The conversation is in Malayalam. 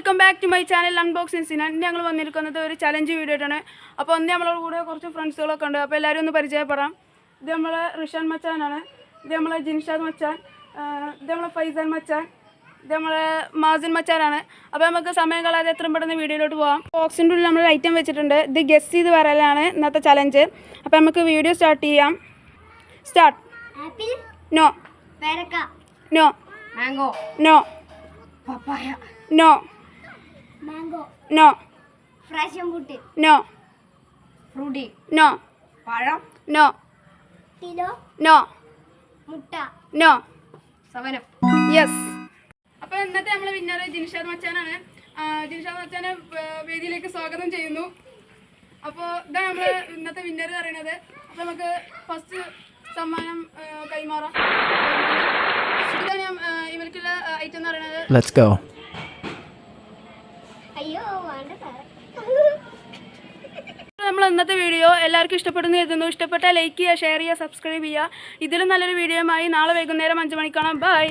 Welcome back to my channel unboxing Sinan. ഞങ്ങൾ വന്നിരിക്കുന്നത് ഒരു ചലഞ്ച് വീഡിയോ ആയിട്ടാണ്. അപ്പോൾ ഒന്ന് നമ്മളോട് കൂടെ കുറച്ച് ഫ്രണ്ട്സുകളൊക്കെ ഉണ്ട്. അപ്പോൾ എല്ലാവരും ഒന്ന് പരിചയപ്പെടാം. ഇത് നമ്മളെ റിഷാൻ മച്ചാനാണ്, ഇത് നമ്മളെ ജിൻഷാദ് മച്ചാൻ, ഇത് നമ്മളെ ഫൈസൽ മച്ചാൻ, ഇത് നമ്മളെ മാസിൻ മച്ചാനാണ്. അപ്പോൾ നമുക്ക് സമയം കളയാതെ എത്രയും പെട്ടെന്ന് വീഡിയോയിലോട്ട് പോകാം. ബോക്സിൻ്റെ ഉള്ളിൽ നമ്മൾ ഐറ്റം വെച്ചിട്ടുണ്ട്. ഇത് ഗസ് ചെയ്ത് പറയലാണ് ഇന്നത്തെ ചലഞ്ച്. അപ്പോൾ നമുക്ക് വീഡിയോ സ്റ്റാർട്ട് ചെയ്യാം. സ്റ്റാർട്ട്. Apple, no. പേരക്ക, no. Mango, no. Papaya, no. Mango, no. Passion fruit, no. Frooti, no. പഴം, നോ. Kilo, no. മുട്ട, നോ. സവനം. യെസ്. അപ്പോൾ ഇന്നത്തെ നമ്മളെ വിന്നർ ജിൻഷാദ് മച്ചാനാണ്. ജിൻഷാദ് മച്ചാനെ വേദിയിലേക്ക് സ്വാഗതം ചെയ്യുന്നു. അപ്പോൾ ഇതാണ് നമ്മൾ ഇന്നത്തെ വിന്നർ പറയുന്നത്. അപ്പോൾ നമുക്ക് ഫസ്റ്റ് സമ്മാനം കൈമാറാം. ഇതാണ് ഇവർക്കുള്ള ഐറ്റം എന്ന് പറയുന്നത്. Let's go. അയ്യോ വേണ്ട സാറേ. നമ്മൾ ഇന്നത്തെ വീഡിയോ എല്ലാവർക്കും ഇഷ്ടപ്പെടുന്നു കരുതുന്നു. ഇഷ്ടപ്പെട്ടാൽ ലൈക്ക് ചെയ്യുക, ഷെയർ ചെയ്യുക, സബ്സ്ക്രൈബ് ചെയ്യുക. ഇതിലും നല്ലൊരു വീഡിയോയുമായി നാളെ വൈകുന്നേരം 5 മണിക്ക് കാണാം. ബൈ.